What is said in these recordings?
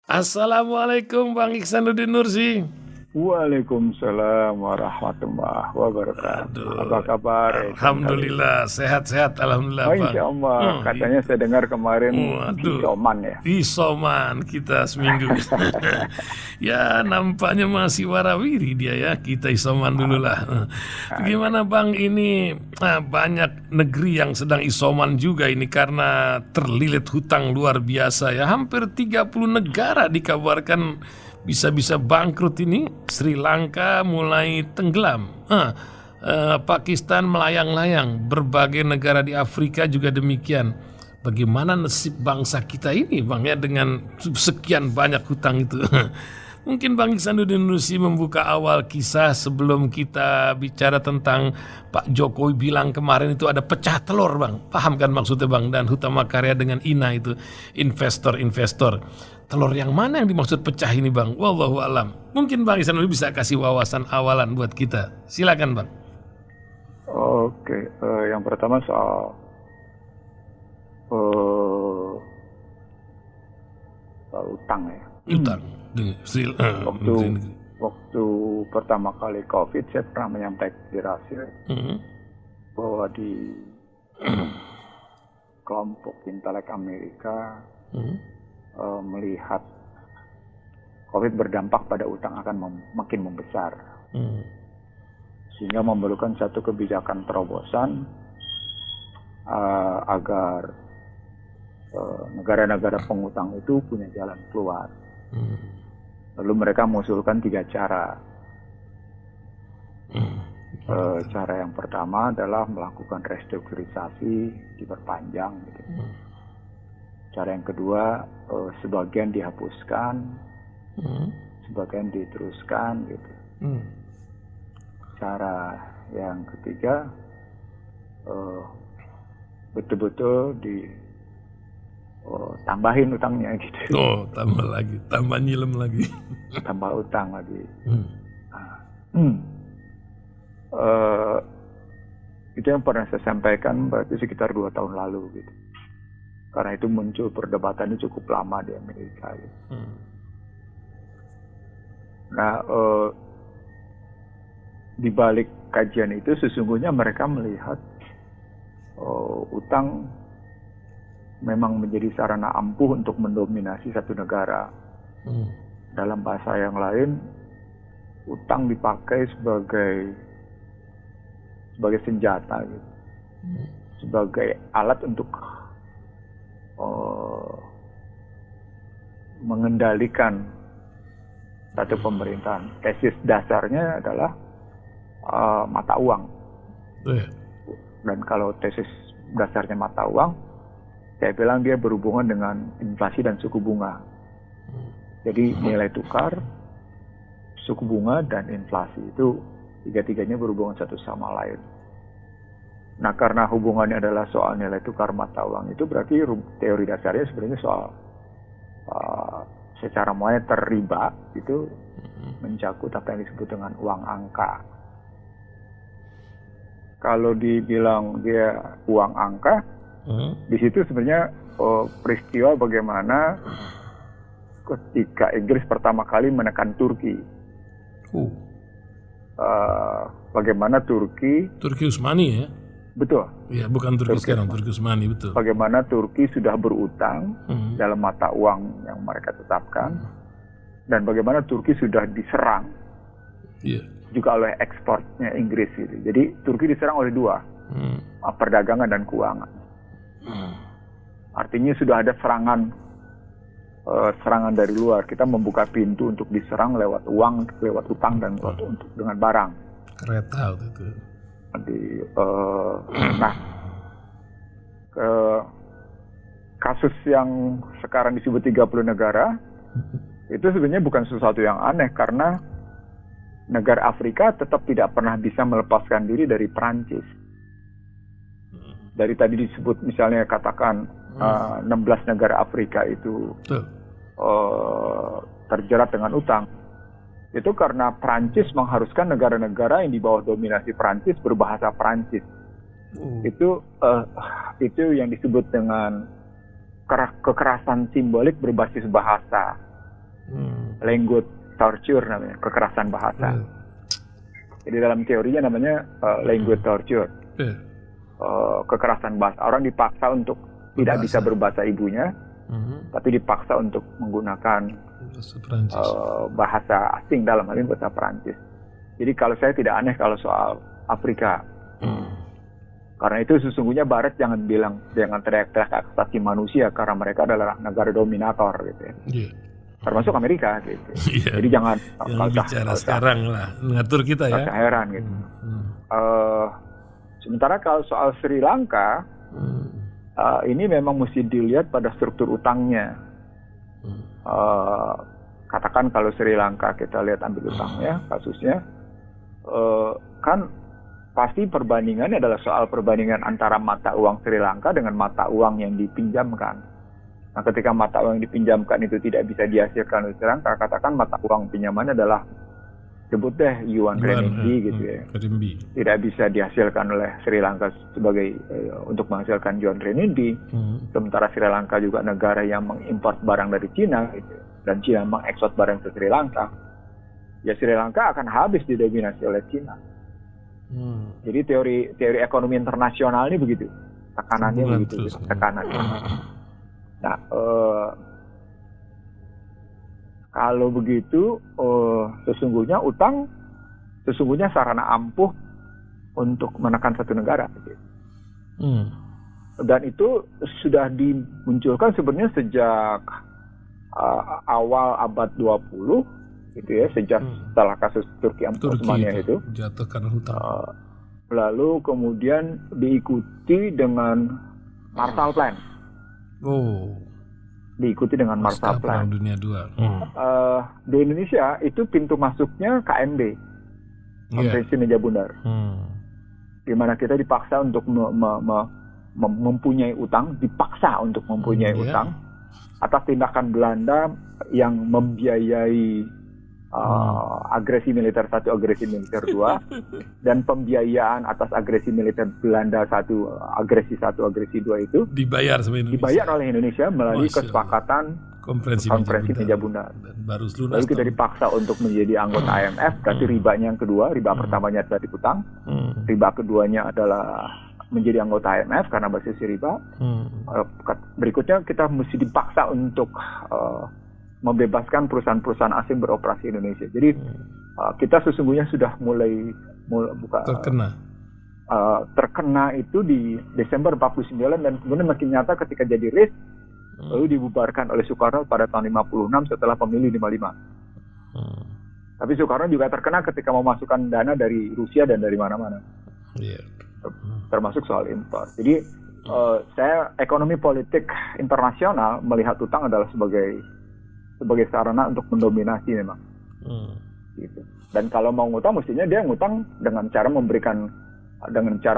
Assalamualaikum Bang Iksanuddin Nursi. Waalaikumsalam warahmatullahi wabarakatuh. Apa Aduh, kabar kali ini? Alhamdulillah sehat-sehat Alhamdulillah Oh, Bang. insya Allah. Katanya saya dengar kemarin Waduh, isoman ya. isoman kita seminggu. Ya nampaknya masih warawiri dia ya, kita isoman dulu lah. Gimana Bang ini banyak negeri yang sedang isoman juga ini karena terlilit hutang luar biasa ya. Hampir 30 negara dikabarkan bisa-bisa bangkrut ini. Sri Lanka mulai tenggelam, Pakistan melayang-layang, berbagai negara di Afrika juga demikian. Bagaimana nasib bangsa kita ini Bang ya dengan sekian banyak hutang itu? Mungkin Bang Iksanuddin Nursi membuka awal kisah sebelum kita bicara tentang Pak Jokowi bilang kemarin itu ada pecah telur Bang. Paham kan maksudnya Bang? Dan Hutama Karya dengan Ina itu investor-investor. Telur yang mana yang dimaksud pecah ini Bang? Wallahu alam. Mungkin Bang Iksanuddin bisa kasih wawasan awalan buat kita. Silakan Bang. Oke, yang pertama soal utang ya. Utang. Waktu waktu pertama kali COVID, saya pernah menyampaikan di Rasil bahwa di kelompok intelek Amerika melihat COVID berdampak pada utang akan makin membesar, sehingga memerlukan satu kebijakan terobosan agar negara-negara pengutang itu punya jalan keluar. Lalu mereka mengusulkan 3 cara. Cara yang pertama adalah melakukan restrukturisasi, diperpanjang gitu. Cara yang kedua, sebagian dihapuskan, sebagian diteruskan gitu. Cara yang ketiga, betul-betul tambahin utangnya gitu. Oh, tambah lagi, tambah nyilem lagi. Tambah utang lagi. Itu yang pernah saya sampaikan berarti sekitar 2 tahun lalu gitu. Karena itu muncul perdebatannya cukup lama di Amerika gitu. Nah, di balik kajian itu sesungguhnya mereka melihat utang memang menjadi sarana ampuh untuk mendominasi satu negara. Dalam bahasa yang lain, utang dipakai sebagai senjata gitu. Sebagai alat untuk mengendalikan satu pemerintahan. Tesis dasarnya adalah mata uang. Dan kalau tesis dasarnya mata uang, saya bilang dia berhubungan dengan inflasi dan suku bunga. Jadi nilai tukar, suku bunga, dan inflasi itu tiga-tiganya berhubungan satu sama lain. Nah, karena hubungannya adalah soal nilai tukar mata uang itu berarti teori dasarnya sebenarnya soal secara moneter riba itu mencakup apa yang disebut dengan uang angka. Kalau dibilang dia uang angka, di situ sebenarnya peristiwa bagaimana ketika Inggris pertama kali menekan Turki. Bagaimana Turki Utsmani ya? Betul. Ya, bukan Turki sekarang, Turki Utsmani, betul. Bagaimana Turki sudah berutang dalam mata uang yang mereka tetapkan, dan bagaimana Turki sudah diserang juga oleh ekspornya Inggris gitu. Jadi Turki diserang oleh 2, perdagangan dan keuangan. Artinya sudah ada serangan dari luar. Kita membuka pintu untuk diserang lewat uang, lewat utang, dan untuk dengan barang. Kereta itu. Kasus yang sekarang disebut 30 negara itu sebenarnya bukan sesuatu yang aneh, karena negara Afrika tetap tidak pernah bisa melepaskan diri dari Perancis. Dari tadi disebut misalnya katakan 16 negara Afrika itu terjerat dengan utang. Itu karena Prancis mengharuskan negara-negara yang di bawah dominasi Prancis berbahasa Prancis. Itu yang disebut dengan kekerasan simbolik berbasis bahasa. language torture namanya, kekerasan bahasa. Jadi dalam teorinya namanya language torture. Kekerasan bahasa. Orang dipaksa untuk tidak bisa berbahasa ibunya, tapi dipaksa untuk menggunakan bahasa asing, dalam hal ini bahasa Perancis. Jadi kalau saya tidak aneh kalau soal Afrika. Karena itu sesungguhnya Barat jangan teriak-teriak hak asasi manusia karena mereka adalah negara dominator gitu ya. Termasuk Amerika gitu. Jadi jangan bicara sekarang lah, mengatur kita ya. Heran gitu. Sementara kalau soal Sri Lanka, ini memang mesti dilihat pada struktur utangnya. Katakan kalau Sri Lanka kita lihat ambil utangnya, kasusnya, kan pasti perbandingannya adalah soal perbandingan antara mata uang Sri Lanka dengan mata uang yang dipinjamkan. Nah, ketika mata uang yang dipinjamkan itu tidak bisa dihasilkan oleh Sri Lanka, katakan mata uang pinjamannya adalah sebut deh yuan renminbi gitu ya. Tidak bisa dihasilkan oleh Sri Lanka sebagai untuk menghasilkan yuan renminbi. Sementara Sri Lanka juga negara yang mengimpor barang dari Cina gitu. Dan Cina mengekspor barang ke Sri Lanka. Ya Sri Lanka akan habis didominasi oleh Cina. Jadi teori ekonomi internasional ini begitu. Tekanannya begitu, tekanannya. Nah, kalau begitu, sesungguhnya utang sarana ampuh untuk menekan satu negara. Dan itu sudah dimunculkan sebenarnya sejak awal abad 20, gitu ya, sejak setelah kasus Turki Osmania itu. Jatuh karena hutang. Lalu kemudian diikuti dengan Marshall Plan. Diikuti dengan Marshall Plan. Dunia II. Di Indonesia itu pintu masuknya KMB, Konferensi Meja Bundar, di mana kita dipaksa untuk mempunyai utang, utang atas tindakan Belanda yang membiayai agresi militer 1, agresi militer 2, dan pembiayaan atas agresi militer Belanda 1, agresi 2 itu dibayar oleh Indonesia melalui kesepakatan Konferensi Meja Bundar. Lalu kita dipaksa untuk menjadi anggota IMF, berarti ribanya yang kedua, riba pertamanya adalah utang, riba keduanya adalah menjadi anggota IMF karena basis riba. Berikutnya kita mesti dipaksa untuk membebaskan perusahaan-perusahaan asing beroperasi di Indonesia. Jadi kita sesungguhnya sudah mulai terkena itu di Desember 49 dan kemudian makin nyata ketika jadi RIS, lalu dibubarkan oleh Soekarno pada tahun 56 setelah pemilu 55. Tapi Soekarno juga terkena ketika memasukkan dana dari Rusia dan dari mana-mana. Termasuk soal impor. Jadi saya ekonomi politik internasional melihat utang adalah sebagai sarana untuk mendominasi memang. Gitu. Dan kalau mau ngutang mestinya dia ngutang dengan cara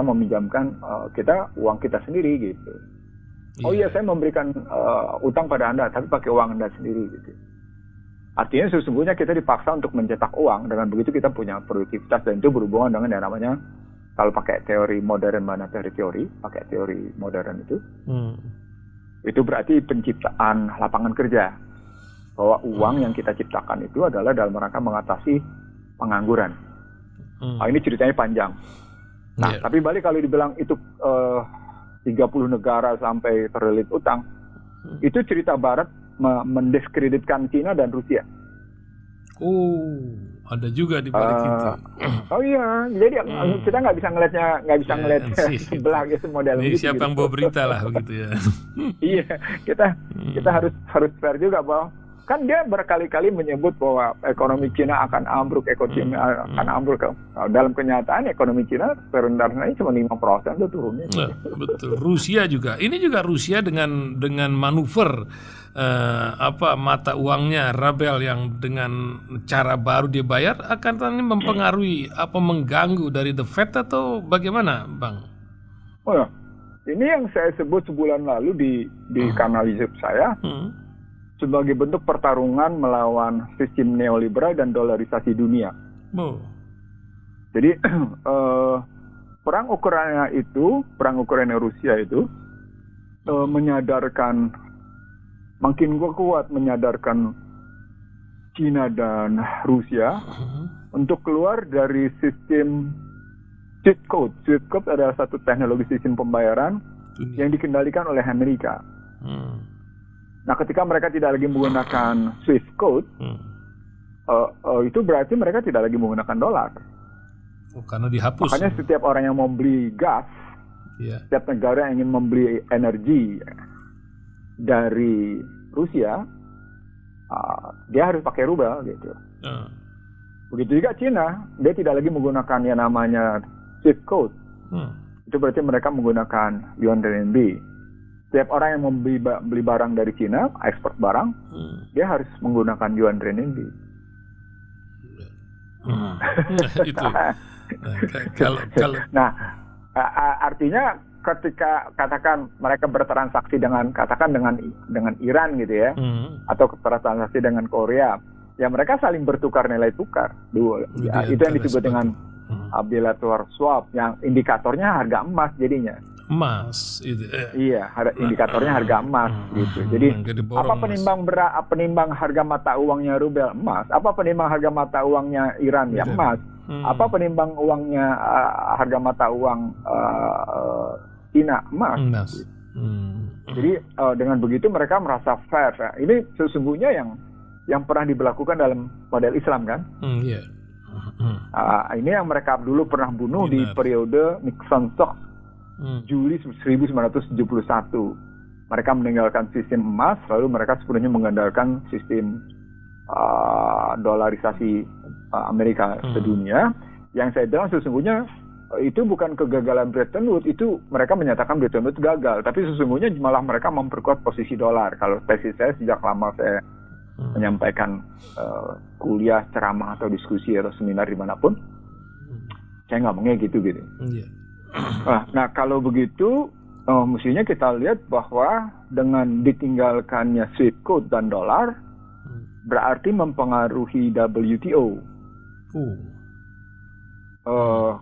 meminjamkan kita uang kita sendiri gitu. Oh iya, saya memberikan utang pada Anda tapi pakai uang Anda sendiri gitu. Artinya sesungguhnya kita dipaksa untuk mencetak uang, dengan begitu kita punya produktivitas, dan itu berhubungan dengan yang namanya, kalau pakai teori modern, pakai teori modern itu berarti penciptaan lapangan kerja. Bahwa uang yang kita ciptakan itu adalah dalam rangka mengatasi pengangguran. Ini ceritanya panjang. Nah, tapi balik kalau dibilang itu 30 negara sampai terlilit utang, itu cerita Barat mendiskreditkan Cina dan Rusia. Ada juga di balik itu. Oh iya, jadi kita nggak bisa ngeliat sebelah gitu model. Ini gitu, siapa yang bawa berita lah begitu ya. Iya, kita harus fair juga bahwa kan dia berkali-kali menyebut bahwa ekonomi Cina akan ambruk, dalam kenyataan ekonomi Cina rendahnya cuma 5% itu turunnya. Betul. Rusia juga. Ini juga Rusia dengan manuver mata uangnya rabel yang dengan cara baru dia bayar akan mempengaruhi mengganggu dari The Fed atau bagaimana, Bang? Oh ya, ini yang saya sebut sebulan lalu di kanal YouTube saya. Sebagai bentuk pertarungan melawan sistem neoliberal dan dolarisasi dunia. Jadi perang Ukraina Rusia itu menyadarkan, makin kuat menyadarkan Cina dan Rusia untuk keluar dari sistem Swift Code. Swift Code adalah satu teknologi sistem pembayaran yang dikendalikan oleh Amerika. Nah, ketika mereka tidak lagi menggunakan Swift Code, itu berarti mereka tidak lagi menggunakan dolar. Karena dihapus. Makanya setiap orang yang mau beli gas, setiap negara yang ingin membeli energi dari Rusia, dia harus pakai rubel gitu. Begitu juga Cina, dia tidak lagi menggunakan yang namanya Swift Code. Itu berarti mereka menggunakan yuan renminbi. Setiap orang yang beli barang dari Cina, ekspor barang, dia harus menggunakan yuan renminbi. Itu. Kalau artinya ketika katakan mereka bertransaksi dengan Iran gitu ya, atau bertransaksi dengan Korea, ya mereka saling bertukar nilai tukar. Itu yang disebut dengan bilateral swap, yang indikatornya harga emas jadinya. Emas itu. Iya, indikatornya harga emas gitu. Jadi apa penimbang harga mata uangnya rubel? Emas. Apa penimbang harga mata uangnya Iran? Ya emas. Apa penimbang uangnya harga mata uang Cina? Emas. Jadi dengan begitu mereka merasa fair. Ini sesungguhnya yang pernah diberlakukan dalam model Islam kan? Ini yang mereka dulu pernah bunuh di periode Nixon-Sox. Juli 1971. Mereka meninggalkan sistem emas, lalu mereka sepenuhnya mengandalkan sistem dolarisasi Amerika sedunia. Yang saya bilang sesungguhnya itu bukan kegagalan Bretton Woods, itu mereka menyatakan Bretton Woods gagal, tapi sesungguhnya malah mereka memperkuat posisi dolar. Kalau tesis saya sejak lama saya menyampaikan kuliah, ceramah atau diskusi atau seminar dimanapun, saya ngomongnya gitu. Nah, kalau begitu, mestinya kita lihat bahwa dengan ditinggalkannya Swift Code dan dolar, berarti mempengaruhi WTO.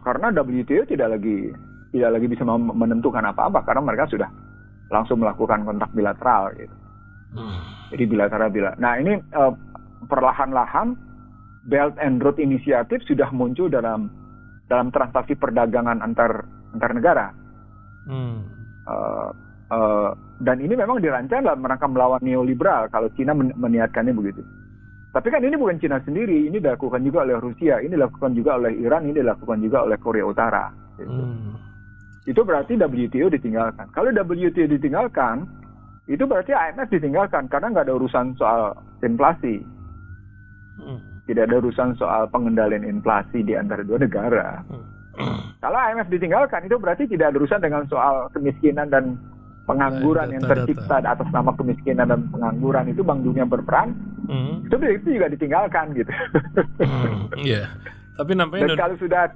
Karena WTO tidak lagi bisa menentukan apa-apa, karena mereka sudah langsung melakukan kontak bilateral gitu. Jadi bilateral. Nah, ini perlahan-lahan Belt and Road Initiative sudah muncul dalam transaksi perdagangan antar negara. Dan ini memang dirancang dalam rangka melawan neoliberal kalau Cina meniatkannya begitu. Tapi kan ini bukan Cina sendiri, ini dilakukan juga oleh Rusia, ini dilakukan juga oleh Iran, ini dilakukan juga oleh Korea Utara. Gitu. Itu berarti WTO ditinggalkan. Kalau WTO ditinggalkan, itu berarti IMF ditinggalkan karena nggak ada urusan soal inflasi. Tidak ada urusan soal pengendalian inflasi di antara dua negara. Kalau IMF ditinggalkan, itu berarti tidak ada urusan dengan soal kemiskinan dan pengangguran yang tercipta atas nama kemiskinan dan pengangguran. Itu Bank Dunia berperan. Itu juga ditinggalkan gitu. Tapi nampaknya. Dan kalau sudah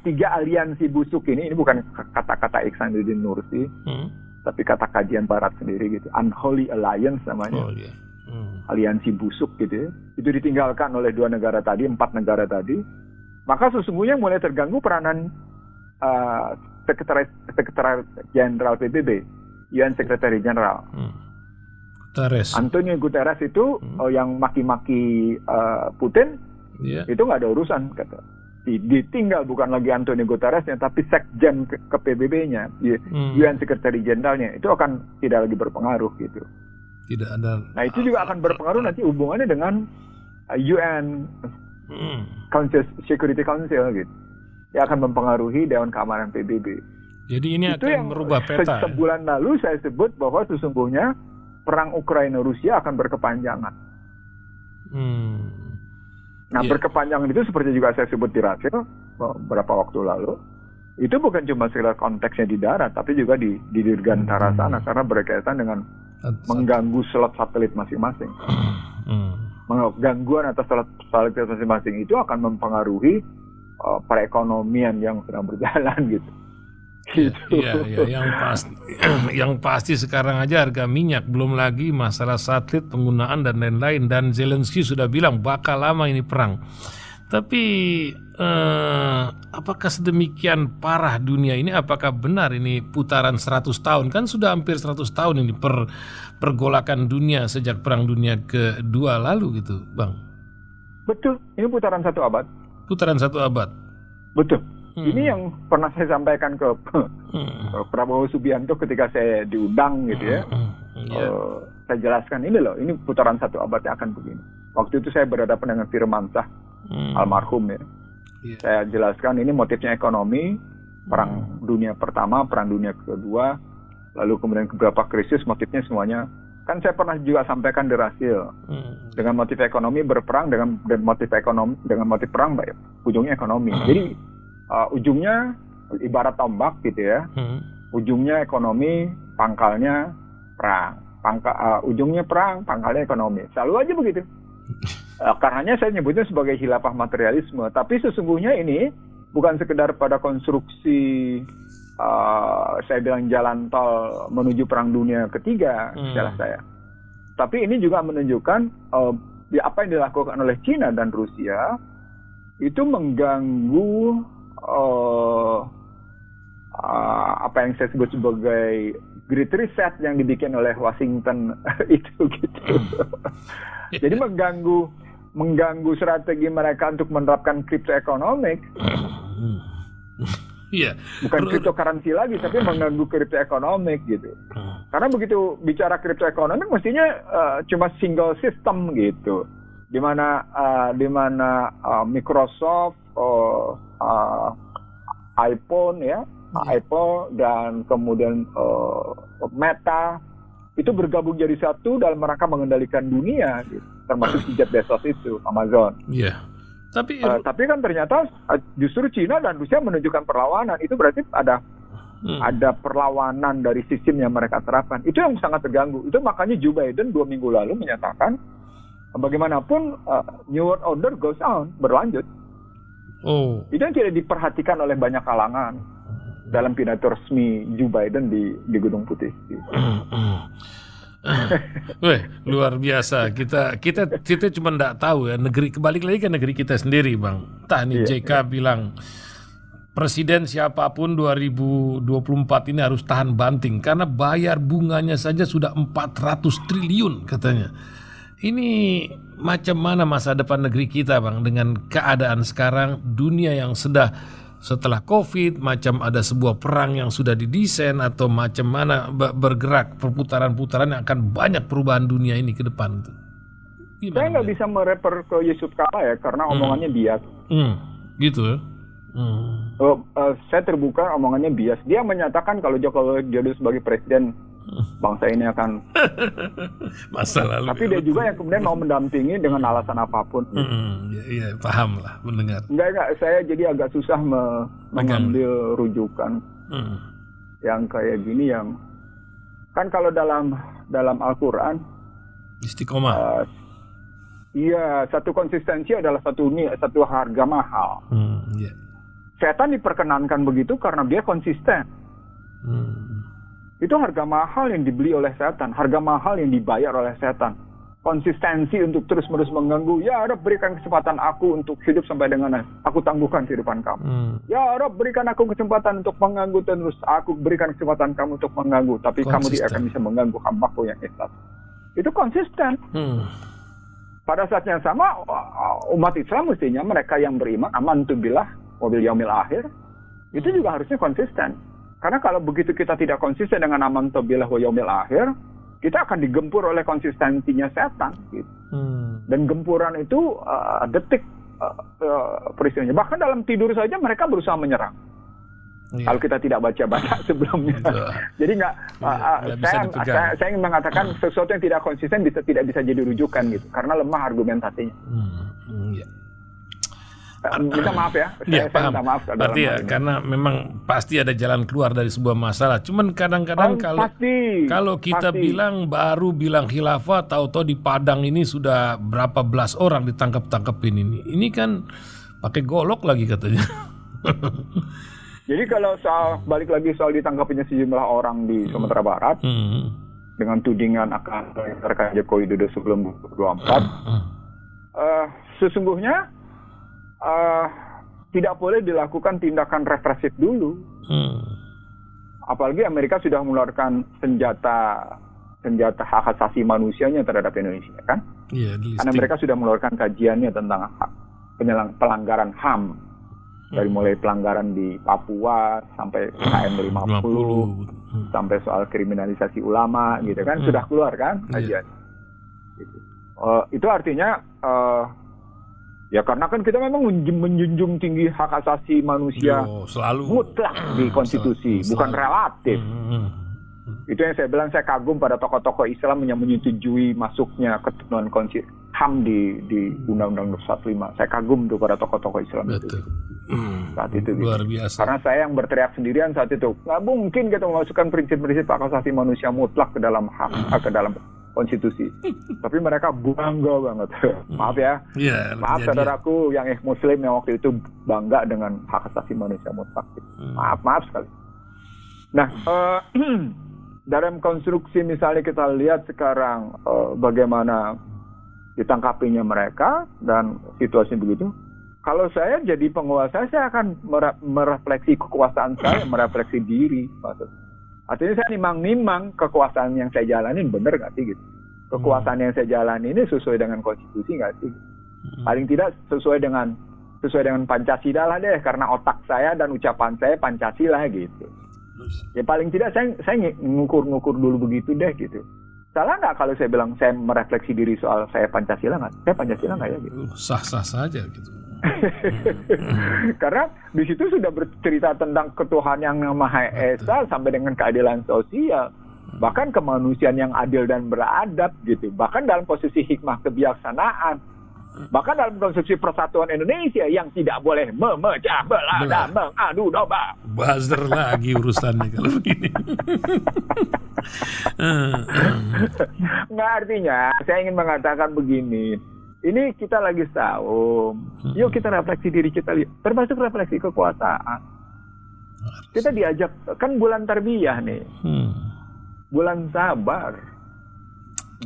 tiga aliansi busuk ini bukan kata-kata Ihsanuddin Nursi, tapi kata kajian Barat sendiri gitu. Unholy Alliance namanya. Aliansi busuk gitu ya. Itu ditinggalkan oleh dua negara tadi, 4 negara tadi. Maka sesungguhnya mulai terganggu peranan Sekretaris Jenderal PBB, UN Secretary General. Antonio Guterres itu yang maki-maki Putin, itu nggak ada urusan kata. Ditinggal bukan lagi Antonio Guterresnya, tapi Sekjen ke PBB-nya, UN Secretary Generalnya, itu akan tidak lagi berpengaruh gitu. Tidak ada. Nah itu juga akan berpengaruh nanti hubungannya dengan UN Security Council gitu. Yang akan mempengaruhi Dewan Keamanan PBB. Jadi ini itu akan merubah peta. Sebulan lalu saya sebut bahwa sesungguhnya perang Ukraina-Rusia akan berkepanjangan. Berkepanjangan itu seperti juga saya sebut di Rasil beberapa waktu lalu. Itu bukan cuma sekedar konteksnya di darat, tapi juga di dirgantara sana, karena berkaitan dengan mengganggu slot satelit masing-masing. Gangguan atas satelit masing-masing itu akan mempengaruhi perekonomian yang sedang berjalan gitu. Yang pasti sekarang aja harga minyak, belum lagi masalah satelit penggunaan dan lain-lain. Dan Zelensky sudah bilang bakal lama ini perang. Tapi apakah sedemikian parah dunia ini? Apakah benar ini putaran 100 tahun? Kan sudah hampir 100 tahun ini pergolakan dunia sejak Perang Dunia Kedua lalu gitu, Bang. Betul, ini putaran 1 abad. Putaran 1 abad. Betul. Ini yang pernah saya sampaikan ke Prabowo Subianto ketika saya diundang gitu ya. Saya jelaskan ini loh, ini putaran 1 abad yang akan begini. Waktu itu saya berhadapan dengan Firmansyah almarhum ya. Saya jelaskan ini motifnya ekonomi, Perang Dunia Pertama, Perang Dunia Kedua, lalu kemudian beberapa krisis motifnya semuanya. Kan saya pernah juga sampaikan di Rasil, dengan motif ekonomi berperang dengan motif ekonomi dengan motif perang, ujungnya ekonomi. Jadi ujungnya ibarat tombak gitu ya. Ujungnya ekonomi, pangkalnya perang. Ujungnya perang, pangkalnya ekonomi. Selalu aja begitu. Karenanya saya nyebutnya sebagai khilafah materialisme. Tapi sesungguhnya ini bukan sekedar pada konstruksi saya bilang jalan tol menuju Perang Dunia Ketiga, istilah saya. Tapi ini juga menunjukkan apa yang dilakukan oleh Cina dan Rusia itu mengganggu apa yang saya sebut sebagai Great Reset yang dibikin oleh Washington itu gitu. Jadi mengganggu strategi mereka untuk menerapkan crypto-economic. Iya. Bukan cryptocurrency lagi, tapi mengganggu crypto-economic gitu. Karena begitu bicara crypto-economic mestinya cuma single system gitu. Di mana Microsoft, iPhone ya, Apple dan kemudian Meta itu bergabung jadi satu dalam rangka mengendalikan dunia gitu. Termasuk si Jeff Bezos itu, Amazon. Iya. Tapi kan ternyata justru Cina dan Rusia menunjukkan perlawanan. Itu berarti ada perlawanan dari sistem yang mereka terapkan. Itu yang sangat terganggu. Itu makanya Joe Biden 2 minggu lalu menyatakan bagaimanapun New World Order goes on, berlanjut. Itu yang tidak diperhatikan oleh banyak kalangan dalam pidato resmi Joe Biden di Gedung Putih. Weh, luar biasa. Kita cuma nggak tahu ya, kembali lagi ke negeri kita sendiri, Bang. Nih JK bilang presiden siapapun 2024 ini harus tahan banting karena bayar bunganya saja sudah 400 triliun katanya. Ini macam mana masa depan negeri kita, Bang, dengan keadaan sekarang dunia yang setelah COVID, macam ada sebuah perang yang sudah didesain atau macam mana bergerak perputaran-putaran yang akan banyak perubahan dunia ini ke depan. Saya nggak bisa merefer ke Yusuf Kala ya, karena omongannya bias. Gitu ya? Saya terbuka omongannya bias. Dia menyatakan kalau Jokowi jodoh sebagai presiden, bangsa ini akan masa lalu. Tapi dia juga yang kemudian mau mendampingi dengan alasan apapun. Iya, paham lah mendengar. Enggak, saya jadi agak susah mengambil rujukan yang kayak gini yang kan kalau dalam Al-Quran istiqomah. Iya, satu konsistensi adalah satu harga mahal. Setan diperkenankan begitu karena dia konsisten. Itu harga mahal yang dibeli oleh setan, harga mahal yang dibayar oleh setan. Konsistensi untuk terus-menerus mengganggu. Ya Rabb, berikan kesempatan aku untuk hidup sampai dengan aku tangguhkan kehidupan kamu. Ya Rabb, berikan aku kesempatan untuk mengganggu terus. Aku berikan kesempatan kamu untuk mengganggu. Tapi kamu tidak akan bisa mengganggu hamba-Ku yang ikhlas. Itu konsisten. Pada saat yang sama, umat Islam mestinya mereka yang beriman, amantu billah wa bil yaumil akhir, itu juga harusnya konsisten. Karena kalau begitu kita tidak konsisten dengan amantu billah wa yaumil akhir, kita akan digempur oleh konsistensinya setan. Gitu. Dan gempuran itu detik peristiwanya. Bahkan dalam tidur saja mereka berusaha menyerang. Kalau kita tidak baca-baca sebelumnya. Jadi saya ingin mengatakan sesuatu yang tidak konsisten tidak bisa jadi rujukan gitu. Karena lemah argumentasinya. Minta maaf ya, saya minta maaf. Berarti ya, karena memang pasti ada jalan keluar dari sebuah masalah. Cuman kadang-kadang kalau kita bilang khilafah, tahu-tahu di Padang ini sudah berapa belas orang ditangkap-tangkepin ini. Ini kan pakai golok lagi katanya. Jadi kalau balik lagi soal ditangkapinya sejumlah orang di Sumatera Barat dengan tudingan akan terkait Jokowi Widodo sebelum 2024, sesungguhnya tidak boleh dilakukan tindakan represif dulu. Apalagi Amerika sudah mengeluarkan senjata hak asasi manusianya terhadap Indonesia, kan? Iya, karena mereka sudah mengeluarkan kajiannya tentang pelanggaran HAM. Dari mulai pelanggaran di Papua sampai KM 50, sampai soal kriminalisasi ulama, gitu kan, sudah keluar kan kajian. Gitu. Itu artinya ya karena kan kita memang menjunjung tinggi hak asasi manusia selalu mutlak di konstitusi, bukan relatif. Itu yang saya bilang, saya kagum pada tokoh-tokoh Islam yang menyetujui masuknya ketentuan HAM di Undang-Undang 45. Saya kagum tuh pada tokoh-tokoh Islam. Betul. Itu. Saat itu luar biasa. Karena saya yang berteriak sendirian saat itu, nggak mungkin kita memasukkan prinsip-prinsip hak asasi manusia mutlak ke dalam ke dalam konstitusi. Tapi mereka bangga banget. Maaf ya. Maaf saudaraku yang Muslim yang waktu itu bangga dengan hak asasi manusia mutlak. Maaf sekali. Nah, dalam konstruksi misalnya kita lihat sekarang bagaimana ditangkapinya mereka dan situasi begitu. Kalau saya jadi penguasa, saya akan merefleksi kekuasaan saya, merefleksi diri. Artinya saya nimang-nimang kekuasaan yang saya jalanin benar nggak sih gitu. Kekuasaan yang saya jalani ini sesuai dengan konstitusi nggak sih? Paling tidak sesuai dengan Pancasila lah deh, karena otak saya dan ucapan saya Pancasila gitu. Ya paling tidak saya ngukur dulu begitu deh gitu. Salah nggak kalau saya bilang saya merefleksi diri soal saya Pancasila nggak? Saya Pancasila nggak ya gitu? Sah-sah saja gitu. Karena di situ sudah bercerita tentang ketuhanan yang Maha Esa sampai dengan keadilan sosial, bahkan kemanusiaan yang adil dan beradab gitu. Bahkan dalam posisi hikmah kebijaksanaan, bahkan dalam konstruksi persatuan Indonesia yang tidak boleh memecah belah dan mengadu domba. Buzzer lagi urusannya kalau begini. Nggak, artinya saya ingin mengatakan begini. Ini kita lagi saum. Yuk kita refleksi diri kita, termasuk refleksi kekuasaan. Kita diajak, kan bulan tarbiyah nih. Bulan sabar.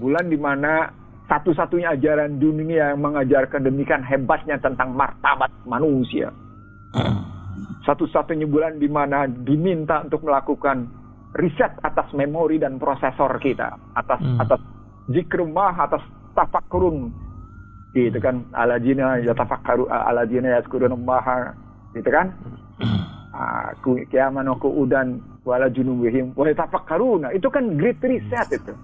Bulan dimana satu-satunya ajaran dunia yang mengajarkan demikian hebatnya tentang martabat manusia. Satu-satunya bulan di mana diminta untuk melakukan riset atas memori dan prosesor kita, atas zikrullah, atas tafakkurun, gitu kan, aladzina yatafakkaru aladzina yazkurunallah, gitu kan, qiyaman wa qu'udan wala junubihim wa yatafakkaruna. Itu kan great reset itu.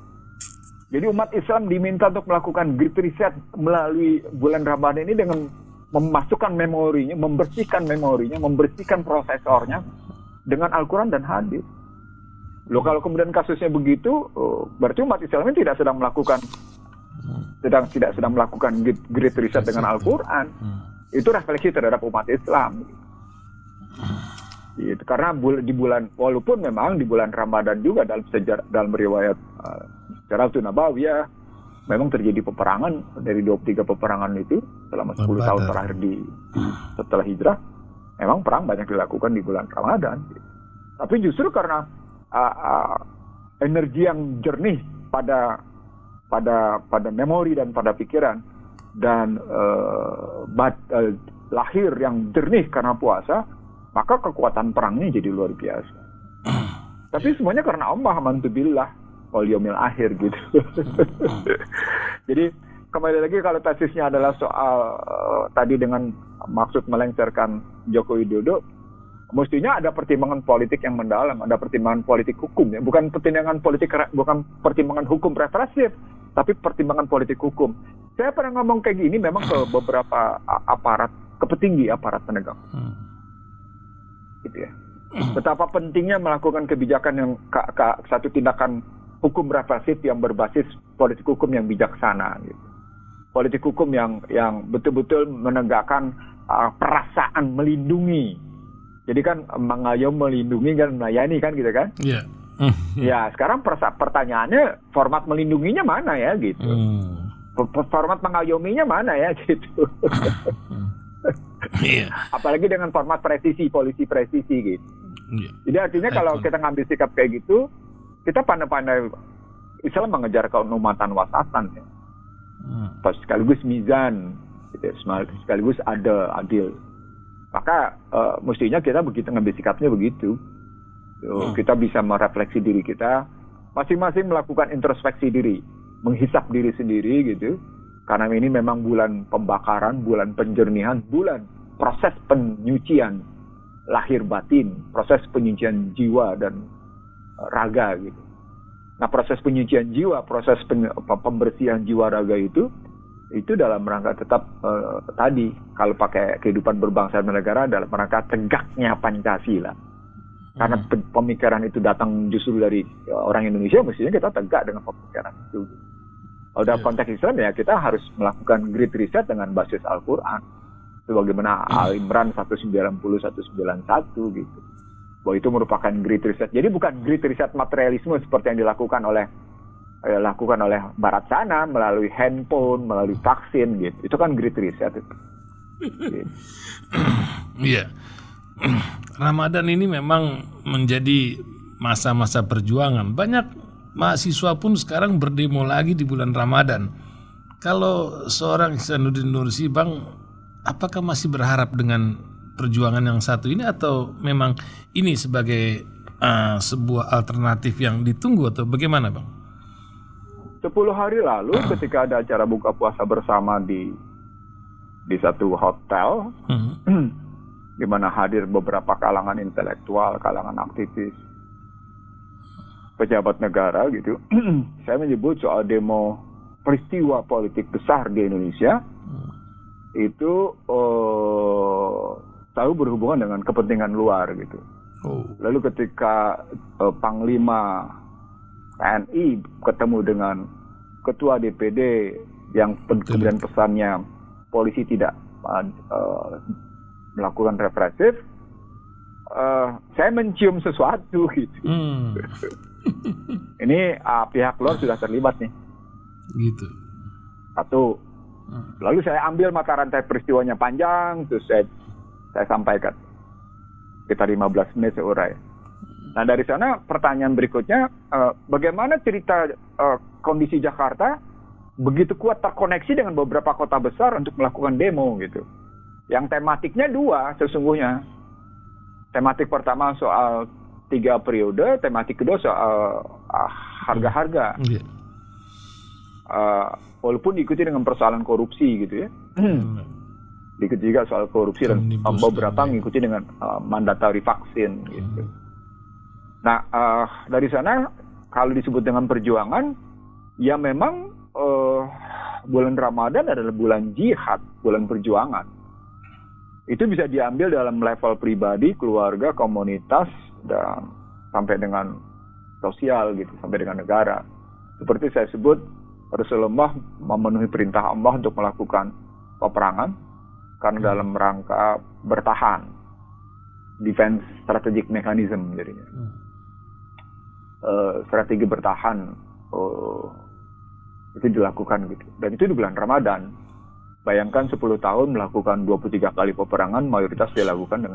Jadi umat Islam diminta untuk melakukan great reset melalui bulan Ramadan ini dengan memasukkan memorinya, membersihkan prosesornya dengan Al-Quran dan hadis. Loh, kalau kemudian kasusnya begitu, berarti umat Islam ini tidak sedang melakukan great reset dengan Al-Quran. Itu refleksi terhadap umat Islam. Gitu. Karena di bulan, walaupun memang di bulan Ramadan juga dalam riwayat sejarah Nabawiyah memang terjadi peperangan, dari 23 peperangan itu selama 10 tahun terakhir setelah hijrah, memang perang banyak dilakukan di bulan Ramadan. Gitu. Tapi justru karena energi yang jernih pada memori dan pada pikiran, dan lahir yang jernih karena puasa, maka kekuatan perangnya jadi luar biasa. Tapi semuanya karena Allah, amantubillah wal yaumil akhir gitu. Jadi kembali lagi, kalau tesisnya adalah soal tadi dengan maksud melengsarkan Joko Widodo, mestinya ada pertimbangan politik yang mendalam, ada pertimbangan politik hukum ya, bukan pertimbangan hukum represif, tapi pertimbangan politik hukum. Saya pernah ngomong kayak gini memang ke beberapa petinggi aparat penegak gitu ya. Betapa pentingnya melakukan kebijakan yang satu tindakan hukum represif yang berbasis politik hukum yang bijaksana gitu. Politik hukum yang betul-betul menegakkan perasaan melindungi. Jadi kan mengayom, melindungi kan, melayani kan gitu kan? Iya. Ya, sekarang pertanyaannya format melindunginya mana ya gitu. Format mengayominya mana ya gitu. Apalagi dengan format presisi, polisi presisi gitu. Jadi artinya kalau kita ngambil sikap kayak gitu, kita pandai-pandai Islam mengejar keumatan wasatan ya. Sekaligus mizan. gitu, sekaligus adil. Maka mestinya kita begitu ngambil sikapnya begitu. Kita bisa merefleksi diri kita, masing-masing melakukan introspeksi diri, menghisap diri sendiri gitu. Karena ini memang bulan pembakaran, bulan penjernihan, bulan proses penyucian lahir batin, proses penyucian jiwa dan raga gitu. Nah, proses penyucian jiwa, proses pembersihan jiwa raga itu dalam rangka tetap tadi, kalau pakai kehidupan berbangsa dan negara, dalam rangka tegaknya Pancasila. Karena pemikiran itu datang justru dari orang Indonesia, mestinya kita tegak dengan pemikiran itu. Kalau dalam konteks Islam ya kita harus melakukan great reset dengan basis Al-Quran. Sebagaimana Al-Imran 190, 191 gitu. Bahwa itu merupakan great reset. Jadi bukan great reset materialisme seperti yang dilakukan oleh Barat sana melalui handphone, melalui vaksin gitu. Itu kan great reset itu. Iya. Ramadan ini memang menjadi masa-masa perjuangan. Banyak mahasiswa pun sekarang berdemo lagi di bulan Ramadan. Kalau seorang Ihsanuddin Nursi, Bang, apakah masih berharap dengan perjuangan yang satu ini atau memang ini sebagai sebuah alternatif yang ditunggu atau bagaimana, Bang? 10 hari lalu ketika ada acara buka puasa bersama di satu hotel, di mana hadir beberapa kalangan intelektual, kalangan aktivis, pejabat negara gitu. Saya menyebut soal demo peristiwa politik besar di Indonesia itu selalu berhubungan dengan kepentingan luar gitu. Lalu ketika Panglima TNI ketemu dengan Ketua DPD yang kemudian pesannya polisi tidak melakukan represif, saya mencium sesuatu gitu. Ini pihak luar sudah terlibat nih. Gitu. Satu. Lalu saya ambil mata rantai peristiwanya panjang, terus saya sampaikan. Sekitar 15 menit seurai. Nah dari sana pertanyaan berikutnya, bagaimana cerita kondisi Jakarta begitu kuat terkoneksi dengan beberapa kota besar untuk melakukan demo gitu. Yang tematiknya dua sesungguhnya. Tematik pertama soal 3 periode, tematik kedua soal harga-harga. Walaupun diikuti dengan persoalan korupsi gitu ya. Diikuti juga soal korupsi dan beberapa mengikuti dengan mandatory vaksin gitu. Nah, dari sana kalau disebut dengan perjuangan, ya memang bulan Ramadan adalah bulan jihad, bulan perjuangan. Itu bisa diambil dalam level pribadi, keluarga, komunitas, dan sampai dengan sosial gitu, sampai dengan negara. Seperti saya sebut, Rasulullah memenuhi perintah Allah untuk melakukan peperangan karena dalam rangka bertahan, defense strategic mechanism jadinya. Strategi bertahan itu dilakukan gitu, dan itu di bulan Ramadan. Bayangkan 10 tahun melakukan 23 kali peperangan, mayoritas dilakukan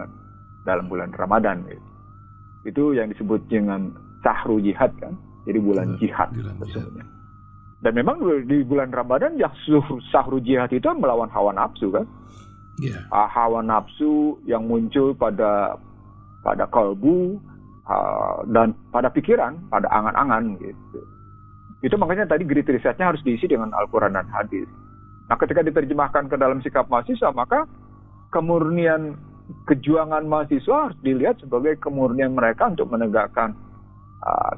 dalam bulan Ramadan gitu. Itu yang disebut dengan sahru jihad kan, jadi bulan jihad sesungguhnya. Dan memang di bulan Ramadan ya sahru jihad itu melawan hawa nafsu kan. Hawa nafsu yang muncul pada kalbu dan pada pikiran, pada angan-angan gitu. Itu makanya tadi grit risetnya harus diisi dengan Al-Quran dan hadis. Nah ketika diterjemahkan ke dalam sikap mahasiswa, maka kemurnian kejuangan mahasiswa harus dilihat sebagai kemurnian mereka untuk menegakkan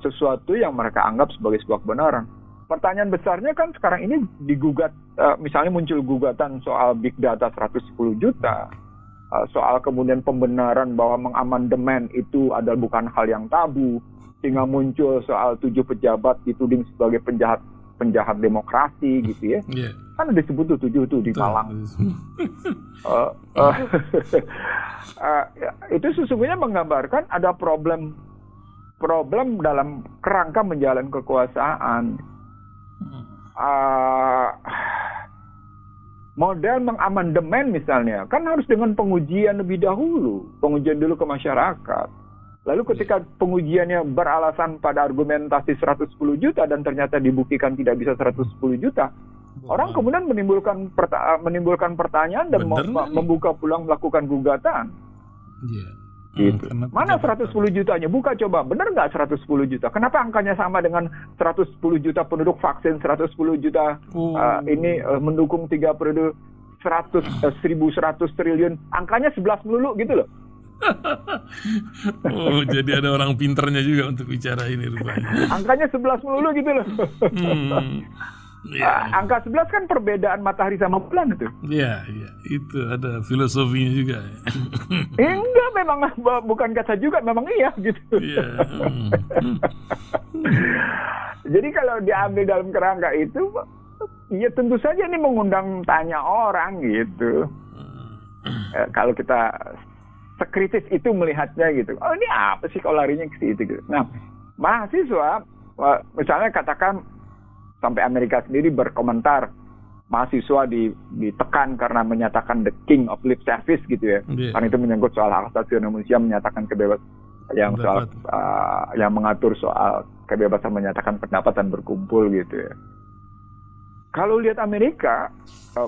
sesuatu yang mereka anggap sebagai sebuah kebenaran. Pertanyaan besarnya kan sekarang ini digugat, misalnya muncul gugatan soal big data 110 juta, soal kemudian pembenaran bahwa mengamandemen itu adalah bukan hal yang tabu, sehingga muncul soal 7 pejabat dituding sebagai penjahat demokrasi gitu ya. Kan disebut tuh 7 tuh di Malang. Itu sesungguhnya menggambarkan ada problem dalam kerangka menjalankan kekuasaan. Model mengamandemen misalnya kan harus dengan pengujian lebih dahulu, pengujian dulu ke masyarakat. Lalu ketika pengujiannya beralasan pada argumentasi 110 juta dan ternyata dibuktikan tidak bisa 110 juta, Orang kemudian menimbulkan pertanyaan dan membuka peluang melakukan gugatan. Iya. Gitu. Mana 110 jutanya? Buka coba, benar nggak 110 juta? Kenapa angkanya sama dengan 110 juta penduduk vaksin, 110 juta ini mendukung 3 periode 1.100 triliun, angkanya 11 melulu gitu loh. Oh, jadi ada orang pinternya juga untuk bicara ini rupanya. Angkanya 11 melulu gitu loh. Angka 11 kan perbedaan matahari sama bulan itu. Iya, itu ada filosofinya juga. Enggak, memang bukan kata juga, memang iya gitu. Iya. Jadi kalau diambil dalam kerangka itu, ya tentu saja ini mengundang tanya orang gitu. Kalau kita sekritis itu melihatnya gitu, oh ini apa sih kalau larinya ke situ gitu. Nah, mahasiswa misalnya katakan sampai Amerika sendiri berkomentar, mahasiswa ditekan karena menyatakan the king of lip service gitu ya. Karena itu menyangkut soal hak asasi manusia, menyatakan kebebasan yang mengatur soal kebebasan menyatakan pendapat dan berkumpul gitu ya. Kalau lihat Amerika,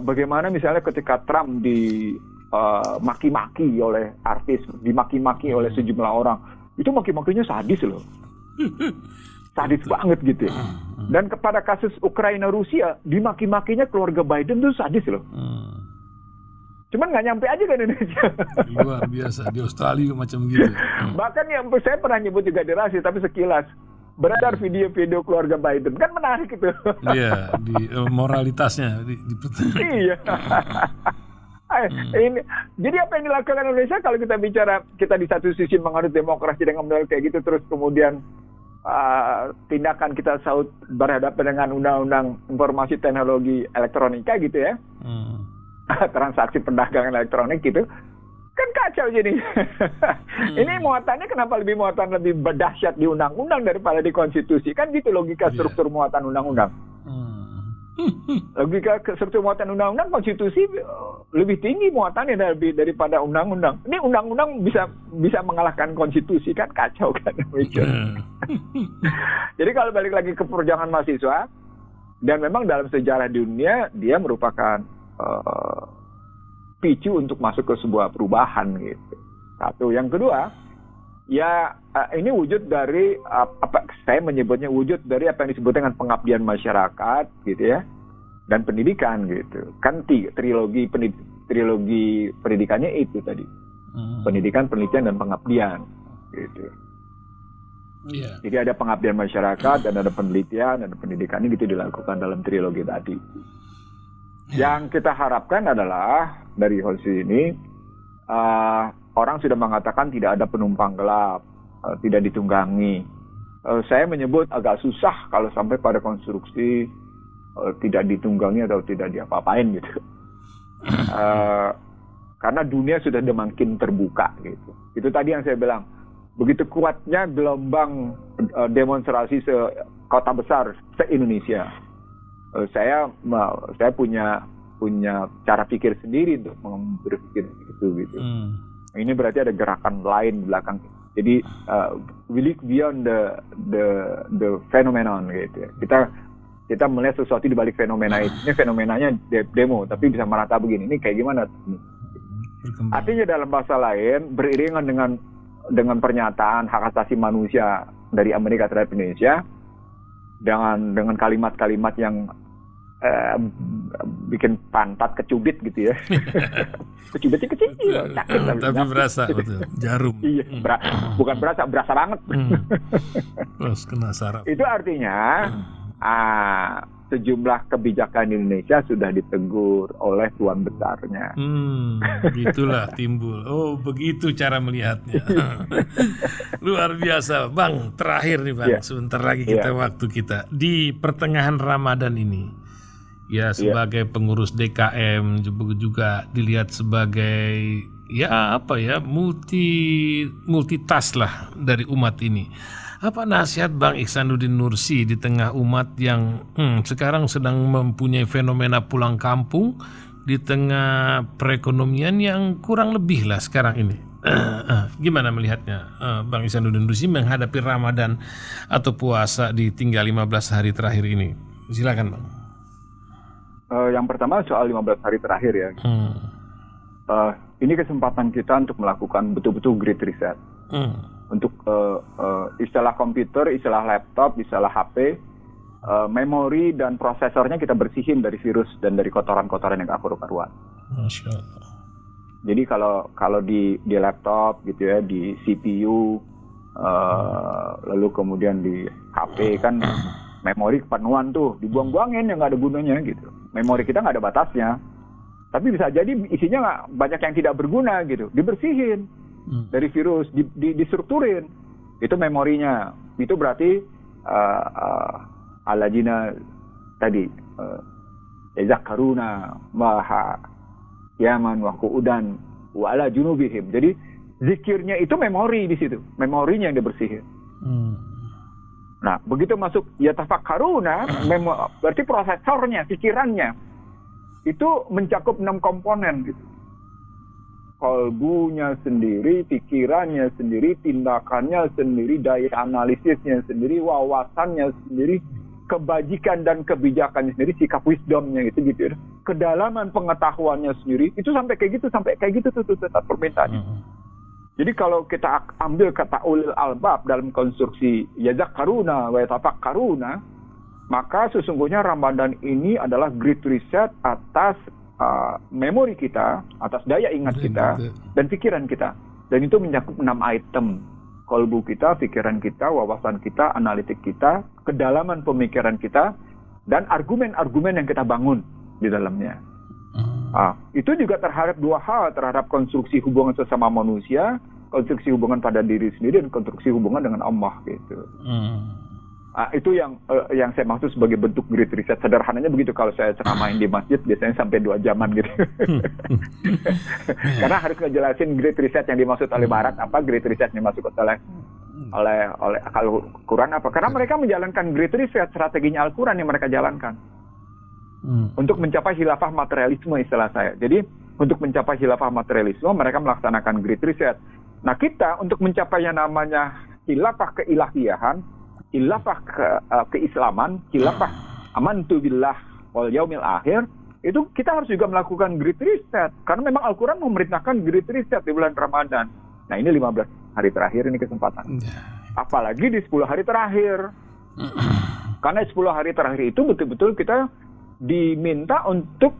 bagaimana misalnya ketika Trump dimaki-maki oleh artis, dimaki-maki oleh sejumlah orang, itu maki-makinya sadis loh. Sadis banget gitu ya. Dan kepada kasus Ukraina Rusia, dimaki-makinya keluarga Biden tuh sadis loh. Cuman nggak nyampe aja ke Indonesia. Luar biasa, di Australia juga macam gitu. Bahkan yang saya pernah nyebut juga di Rasi, tapi sekilas beredar video-video keluarga Biden, kan menarik itu. Iya, di moralitasnya Iya. Ini, jadi apa yang dilakukan Indonesia kalau kita bicara, kita di satu sisi menganut demokrasi dengan model kayak gitu, terus kemudian tindakan kita berhadapan dengan undang-undang informasi teknologi elektronika gitu ya, transaksi perdagangan elektronik gitu, kan kacau jadi. Ini muatannya kenapa lebih berdahsyat di undang-undang daripada di konstitusi, kan gitu logika struktur muatan undang-undang. Logika struktur muatan undang-undang, konstitusi lebih tinggi muatannya daripada undang-undang. Ini undang-undang bisa mengalahkan konstitusi, kan kacau kan. Jadi kalau balik lagi ke perjuangan mahasiswa, dan memang dalam sejarah dunia dia merupakan picu untuk masuk ke sebuah perubahan gitu. Satu, yang kedua, ya ini wujud dari saya menyebutnya wujud dari apa yang disebut dengan pengabdian masyarakat gitu ya, dan pendidikan gitu. Kan trilogi pendidikannya itu tadi. Pendidikan, penelitian, dan pengabdian gitu. Yeah. Jadi ada pengabdian masyarakat dan ada penelitian dan pendidikan, gitu dilakukan dalam trilogi tadi. Yang kita harapkan adalah dari Holsi ini, orang sudah mengatakan tidak ada penumpang gelap, tidak ditunggangi. Saya menyebut agak susah kalau sampai pada konstruksi tidak ditunggangi atau tidak diapa-apain gitu. Karena dunia sudah makin terbuka gitu. Itu tadi yang saya bilang, begitu kuatnya gelombang demonstrasi kota besar se-Indonesia. Saya punya cara pikir sendiri untuk berpikir itu gitu. Ini berarti ada gerakan lain belakang. Jadi we look beyond the phenomenon gitu. Kita melihat sesuatu di balik fenomena itu. Ini fenomenanya demo, tapi bisa merata begini. Ini kayak gimana? Artinya dalam bahasa lain, beriringan dengan pernyataan hak asasi manusia dari Amerika terhadap Indonesia, dengan kalimat-kalimat yang bikin pantat kecubit gitu ya. Kecubitnya kecil, sakit tapi berasa betul, jarum. Iya, bukan berasa banget. Terus kena saraf. Itu artinya sejumlah kebijakan di Indonesia sudah ditegur oleh tuan besarnya. Begitulah timbul. Oh, begitu cara melihatnya. Luar biasa, Bang. Terakhir nih, Bang. Sebentar lagi waktu kita di pertengahan Ramadan ini. Ya, sebagai pengurus DKM juga dilihat sebagai multitask lah dari umat ini. Apa nasihat Bang Ihsanuddin Nursi di tengah umat yang sekarang sedang mempunyai fenomena pulang kampung di tengah perekonomian yang kurang lebih lah sekarang ini? Gimana melihatnya Bang Ihsanuddin Nursi menghadapi Ramadan atau puasa di tinggal 15 hari terakhir ini? Silakan Bang. Yang pertama soal 15 hari terakhir ya. Ini kesempatan kita untuk melakukan betul-betul great reset. Untuk istilah komputer, istilah laptop, istilah HP, memori dan prosesornya kita bersihin dari virus dan dari kotoran-kotoran yang gak karu-karuan. Masya Allah. Jadi kalau di laptop gitu ya, di CPU, lalu kemudian di HP kan memori kepenuhan tuh, dibuang-buangin yang nggak ada gunanya gitu. Memori kita nggak ada batasnya, tapi bisa jadi isinya nggak banyak yang tidak berguna gitu, dibersihin dari virus, distrukturin. Itu memorinya. Itu berarti alajina tadi yazakaruna maha yaman wa qu'udan wa ala junubihim. Jadi zikirnya itu memori di situ, memorinya yang dibersihin. Nah, begitu masuk yatafakkaruna, berarti prosesornya, pikirannya itu mencakup 6 komponen gitu. Kalbunya sendiri, pikirannya sendiri, tindakannya sendiri, daya analisisnya sendiri, wawasannya sendiri, kebajikan dan kebijakannya sendiri, sikap wisdomnya gitu ya. Kedalaman pengetahuannya sendiri, itu sampai kayak gitu tuh tetap permintaannya. Jadi kalau kita ambil kata ulil albab dalam konstruksi yazakaruna wa yatafakkaruna, maka sesungguhnya Ramadan ini adalah great reset atas memori kita, atas daya ingat kita dan pikiran kita. Dan itu mencakup 6 item. Kolbu kita, pikiran kita, wawasan kita, analitik kita, kedalaman pemikiran kita, dan argumen-argumen yang kita bangun di dalamnya. Itu juga terhadap 2 hal, terhadap konstruksi hubungan sesama manusia, konstruksi hubungan pada diri sendiri, dan konstruksi hubungan dengan Allah gitu. Itu yang saya maksud sebagai bentuk great reset. Sederhananya begitu kalau saya ceramain di masjid biasanya sampai 2 jaman gitu. Karena harus ngejelasin great reset yang dimaksud oleh Barat apa, great reset yang dimaksud oleh kalau Quran apa. Karena mereka menjalankan great reset, strateginya Al-Quran yang mereka jalankan. Untuk mencapai khilafah materialisme istilah saya. Jadi untuk mencapai khilafah materialisme mereka melaksanakan great reset. Nah kita untuk mencapai yang namanya khilafah keilahiyahan, khilafah keislaman, khilafah amantu billah wal yaumil akhir, itu kita harus juga melakukan great reset. Karena memang Al-Quran memerintahkan great reset di bulan Ramadan. Nah ini 15 hari terakhir ini kesempatan. Apalagi di 10 hari terakhir. Karena 10 hari terakhir itu betul-betul kita diminta untuk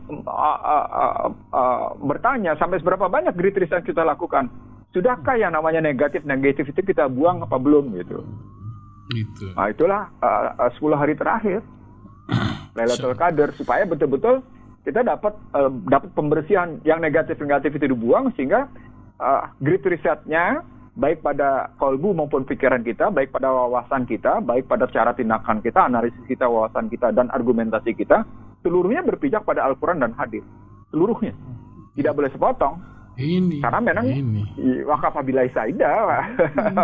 bertanya sampai seberapa banyak great reset kita lakukan. Sudahkah yang namanya negatif itu kita buang apa belum gitu. Gitu. Nah itulah 10 hari terakhir Lailatul Qadar, supaya betul-betul kita dapat pembersihan yang negatif itu dibuang, sehingga great resetnya baik pada kolbu maupun pikiran kita, baik pada wawasan kita, baik pada cara tindakan kita, analisis kita, wawasan kita, dan argumentasi kita, seluruhnya berpijak pada Al-Quran dan hadis. Seluruhnya. Tidak boleh sepotong. Karena memang waqafa billahi saidah.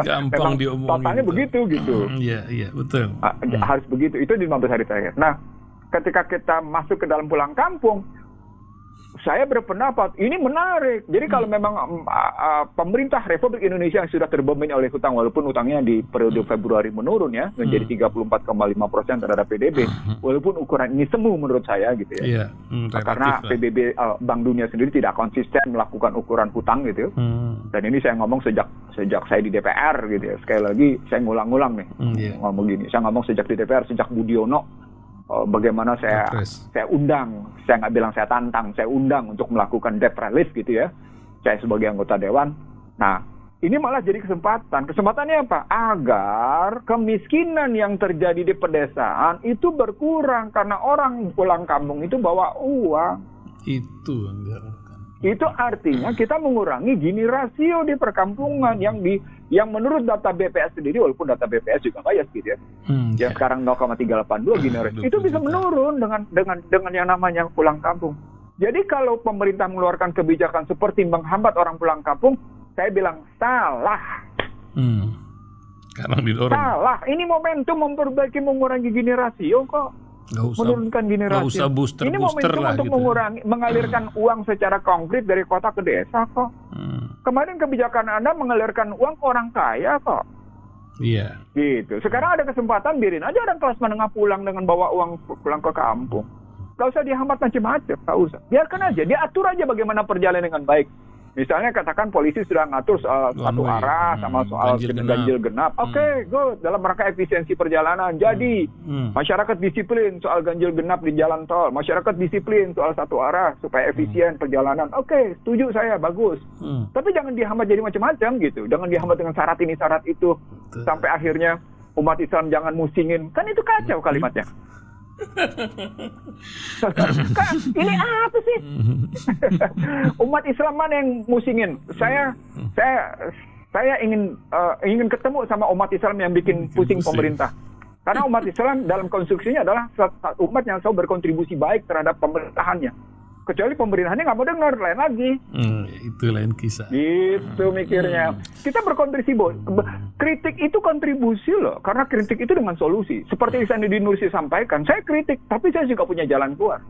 Gampang diomongin. Totalnya begitu gitu. Iya, betul. Harus begitu. Itu di 15 hari terakhir. Nah, ketika kita masuk ke dalam pulang kampung, saya berpendapat ini menarik. Jadi kalau memang pemerintah Republik Indonesia yang sudah terbebani oleh hutang, walaupun hutangnya di periode Februari menurun ya, menjadi 34,5% terhadap PDB, walaupun ukuran ini semu menurut saya gitu ya. Karena PBB Bank Dunia sendiri tidak konsisten melakukan ukuran hutang gitu. Dan ini saya ngomong sejak saya di DPR gitu ya. Sekali lagi saya ngulang-ngulang nih ngomong gini. Saya ngomong sejak di DPR, sejak Budiono. Bagaimana saya undang, saya nggak bilang saya tantang, saya undang untuk melakukan debt relief gitu ya, saya sebagai anggota dewan. Nah ini malah jadi kesempatannya apa? Agar kemiskinan yang terjadi di pedesaan itu berkurang, karena orang pulang kampung itu bawa uang. Itu artinya kita mengurangi Gini rasio di perkampungan yang menurut data BPS sendiri, walaupun data BPS juga bias gitu ya, yang sekarang 0,382 Gini rasio itu bisa menurun dengan yang namanya pulang kampung. Jadi kalau pemerintah mengeluarkan kebijakan seperti menghambat orang pulang kampung, saya bilang salah. Karena didorong. Salah. Ini momentum memperbaiki, mengurangi Gini rasio kok. Menurunkan Gini rasio. Usah booster ini momentum lah, untuk gitu. mengalirkan uang secara konkret dari kota ke desa kok. Kemarin kebijakan Anda mengalirkan uang ke orang kaya kok. Iya. Gitu. Sekarang ada kesempatan, biarin aja orang kelas menengah pulang dengan bawa uang pulang ke kampung. nggak usah dihambat macam-macam, nggak usah. Biarkan aja, dia atur aja bagaimana perjalanan dengan baik. Misalnya katakan polisi sudah ngatur soal satu arah sama soal ganjil genap. Oke, good. Dalam rangka efisiensi perjalanan. Jadi masyarakat disiplin soal ganjil genap di jalan tol. Masyarakat disiplin soal satu arah supaya efisien perjalanan. Oke, setuju saya, bagus. Tapi jangan dihambat jadi macam-macam gitu. Jangan dihambat dengan syarat ini, syarat itu. Sampai akhirnya umat Islam jangan musingin. Kan itu kacau kalimatnya. Ini apa sih? Umat Islam mana yang musingin? Saya ingin ketemu sama umat Islam yang bikin pusing pemerintah. Karena umat Islam dalam konstruksinya adalah umat yang selalu berkontribusi baik terhadap pemerintahannya. Kecuali pemerintahannya nggak mau dengar, lain lagi. Itu lain kisah. Gitu mikirnya. Kita berkontribusi, kritik itu kontribusi loh. Karena kritik itu dengan solusi. Seperti Ihsanuddin Nursi sampaikan, saya kritik, tapi saya juga punya jalan keluar.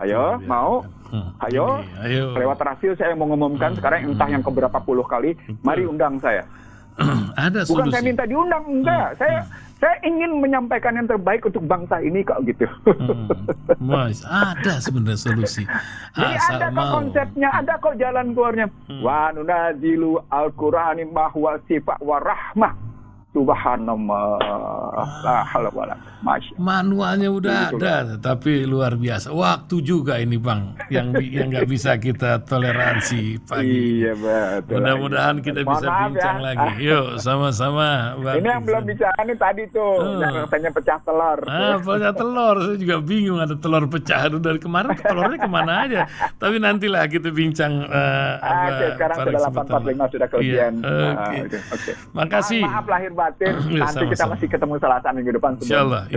Ayo, mau? Ayo. Lewat Rasil saya mau ngumumkan sekarang entah yang keberapa puluh kali, mari undang saya. Ada solusi. Bukan saya minta diundang, enggak. Saya ingin menyampaikan yang terbaik untuk bangsa ini kok gitu. Mas, ada sebenarnya solusi. Jadi ada kok konsepnya, ada kok jalan keluarnya. Wa nunazilu al-Qur'ani mahwa sifat wa rahmah. Subhanallah. La haula wala quwwata. Manualnya udah ada, tapi luar biasa. Waktu juga ini Bang, yang nggak bisa kita toleransi pagi. Iya betul. Mudah-mudahan kita bisa bincang lagi. Yuk, sama-sama Bang. Ini yang belum bicara nih tadi tuh, yang katanya pecah telur. Pecah telur, saya juga bingung ada telur pecah. Aduh, dari kemarin telurnya kemana aja. Tapi nantilah kita bincang. Sekarang sudah 8.45 sudah kelebihan. Oke. Makasih. Maaf lahir batin. Nanti kita masih ketemu Selasa minggu depan. Insyaallah.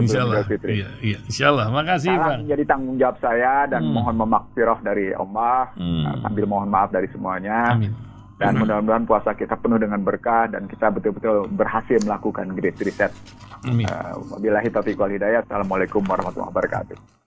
Iya. Insyaallah. Makasih Bang. Jadi tanggung jawab saya dan mohon memakfirah dari Allah, sambil mohon maaf dari semuanya. Amin. Dan mudah-mudahan puasa kita penuh dengan berkah dan kita betul-betul berhasil melakukan great reset. Amin. Wabillahi taufiq wal hidayah. Assalamualaikum warahmatullahi wabarakatuh.